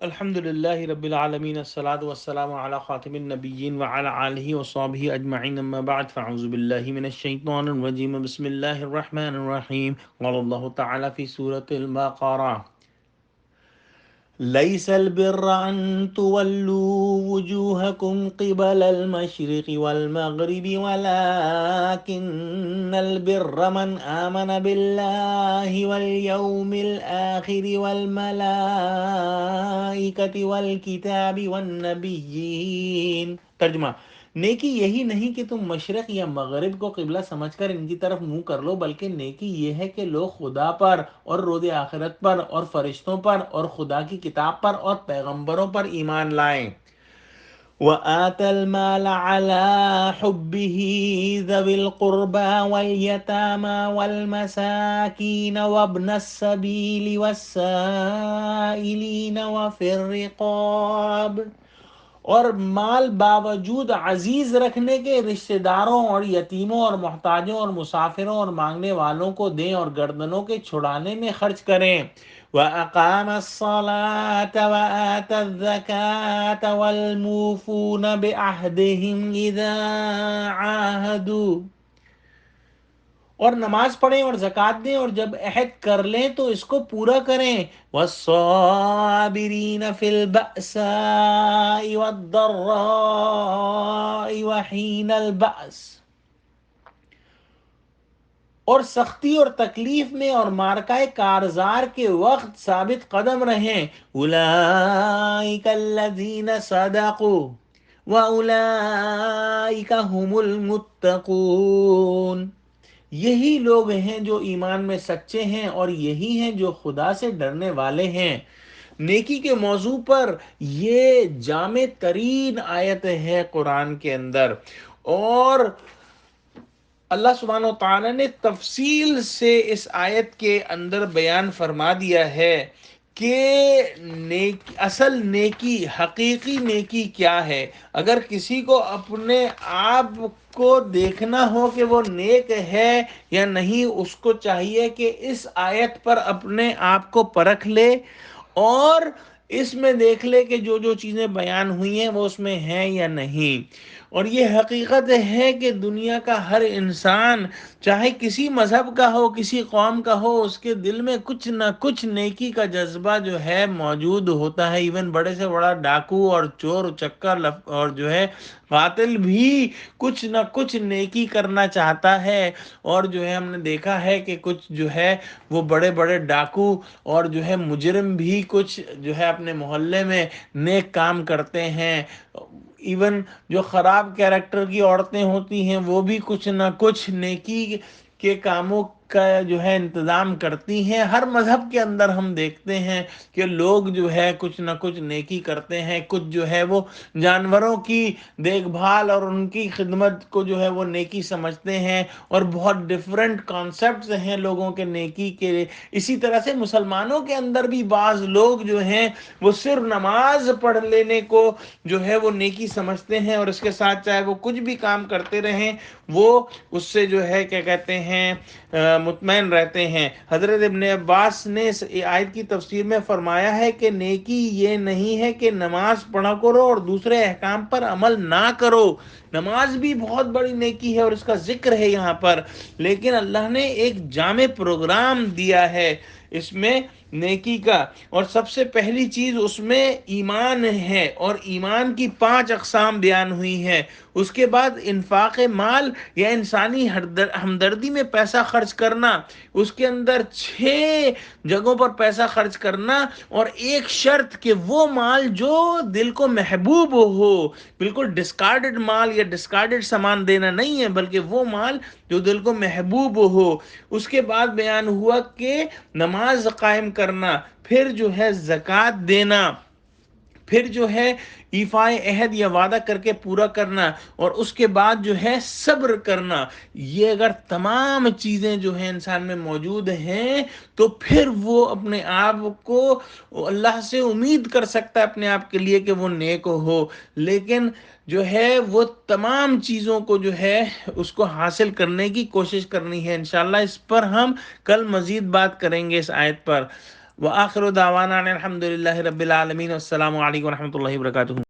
الحمد لله رب العالمين، الصلاة والسلام على خاتم النبيين وعلى آله وصحبه أجمعين، أما بعد فأعوذ بالله من الشيطان الرجيم. بسم الله الرحمن الرحيم. قال الله تعالى في سورة البقرة: ليس البر أن تولوا وجوهكم قبل المشرق والمغرب ولكن البر من آمن بالله واليوم الآخر والملائكة والكتاب والنبيين. ترجمہ: نیکی یہی نہیں کہ تم مشرق یا مغرب کو قبلہ سمجھ کر ان کی طرف منہ کر لو، بلکہ نیکی یہ ہے کہ لوگ خدا پر اور روز آخرت پر اور فرشتوں پر اور خدا کی کتاب پر اور پیغمبروں پر ایمان لائیں۔ وَآتَى الْمَالَ عَلَى حُبِّهِ ذَوِي الْقُرْبَى وَالْيَتَامَى وَالْمَسَاكِينَ وَابْنَ السَّبِيلِ وَالسَّائِلِينَ وَفِي الرِّقَابِ، اور مال باوجود عزیز رکھنے کے رشتہ داروں اور یتیموں اور محتاجوں اور مسافروں اور مانگنے والوں کو دیں اور گردنوں کے چھڑانے میں خرچ کریں۔ وَأَقَامَ الصَّلَاةَ وَآتَى الزَّكَاةَ وَالْمُوفُونَ بِعَهْدِهِمْ إِذَا عَاهَدُوا، اور نماز پڑھیں اور زکوٰۃ دیں اور جب عہد کر لیں تو اس کو پورا کریں۔ وَالصَّابِرِينَ فِي الْبَأْسَاءِ وَالضَّرَّاءِ وَحِينَ الْبَأْسِ، اور سختی اور تکلیف میں اور مارکہ کارزار کے وقت ثابت قدم رہیں۔ اولئک الذین صدقوا واولئک هم المتقون، یہی لوگ ہیں جو ایمان میں سچے ہیں اور یہی ہیں جو خدا سے ڈرنے والے ہیں۔ نیکی کے موضوع پر یہ جامع ترین آیت ہے قرآن کے اندر، اور اللہ سبحانہ و تعالیٰ نے تفصیل سے اس آیت کے اندر بیان فرما دیا ہے کہ اصل نیکی، حقیقی نیکی کیا ہے۔ اگر کسی کو اپنے آپ کو دیکھنا ہو کہ وہ نیک ہے یا نہیں، اس کو چاہیے کہ اس آیت پر اپنے آپ کو پرکھ لے اور اس میں دیکھ لے کہ جو جو چیزیں بیان ہوئی ہیں وہ اس میں ہیں یا نہیں۔ اور یہ حقیقت ہے کہ دنیا کا ہر انسان، چاہے کسی مذہب کا ہو، کسی قوم کا ہو، اس کے دل میں کچھ نہ کچھ نیکی کا جذبہ جو ہے موجود ہوتا ہے۔ ایون بڑے سے بڑا ڈاکو اور چور چکر اور جو ہے قاتل بھی کچھ نہ کچھ نیکی کرنا چاہتا ہے۔ اور جو ہے ہم نے دیکھا ہے کہ کچھ جو ہے وہ بڑے بڑے ڈاکو اور جو ہے مجرم بھی کچھ جو ہے اپنے محلے میں نیک کام کرتے ہیں۔ ایون جو خراب کیریکٹر کی عورتیں ہوتی ہیں وہ بھی کچھ نہ کچھ نیکی کے کاموں کا جو ہے انتظام کرتی ہیں۔ ہر مذہب کے اندر ہم دیکھتے ہیں کہ لوگ جو ہے کچھ نہ کچھ نیکی کرتے ہیں۔ کچھ جو ہے وہ جانوروں کی دیکھ بھال اور ان کی خدمت کو جو ہے وہ نیکی سمجھتے ہیں، اور بہت ڈیفرنٹ کانسیپٹس ہیں لوگوں کے نیکی کے۔ اسی طرح سے مسلمانوں کے اندر بھی بعض لوگ جو ہیں وہ صرف نماز پڑھ لینے کو جو ہے وہ نیکی سمجھتے ہیں، اور اس کے ساتھ چاہے وہ کچھ بھی کام کرتے رہیں وہ اس سے جو ہے کیا کہتے ہیں مطمئن رہتے ہیں۔ حضرت ابن عباس نے اس آیت کی تفسیر میں فرمایا ہے کہ نیکی یہ نہیں ہے کہ نماز پڑھا کرو اور دوسرے احکام پر عمل نہ کرو۔ نماز بھی بہت بڑی نیکی ہے اور اس کا ذکر ہے یہاں پر، لیکن اللہ نے ایک جامع پروگرام دیا ہے اس میں نیکی کا، اور سب سے پہلی چیز اس میں ایمان ہے، اور ایمان کی 5 اقسام بیان ہوئی ہیں۔ اس کے بعد انفاق مال یا انسانی ہمدردی میں پیسہ خرچ کرنا، اس کے اندر 6 جگہوں پر پیسہ خرچ کرنا، اور ایک شرط کہ وہ مال جو دل کو محبوب ہو، بالکل ڈسکارڈڈ مال یا ڈسکارڈڈ سامان دینا نہیں ہے، بلکہ وہ مال جو دل کو محبوب ہو۔ اس کے بعد بیان ہوا کہ نماز قائم کرنا، پھر جو ہے زکوٰۃ دینا، پھر جو ہے ایفائے عہد یا وعدہ کر کے پورا کرنا، اور اس کے بعد جو ہے صبر کرنا۔ یہ اگر تمام چیزیں جو ہیں انسان میں موجود ہیں تو پھر وہ اپنے آپ کو اللہ سے امید کر سکتا ہے اپنے آپ کے لیے کہ وہ نیک ہو۔ لیکن جو ہے وہ تمام چیزوں کو جو ہے اس کو حاصل کرنے کی کوشش کرنی ہے۔ انشاءاللہ اس پر ہم کل مزید بات کریں گے اس آیت پر۔ وآخر دعوانا ان الحمد للہ رب العالمین، السلام علیکم ورحمۃ اللہ وبرکاتہ۔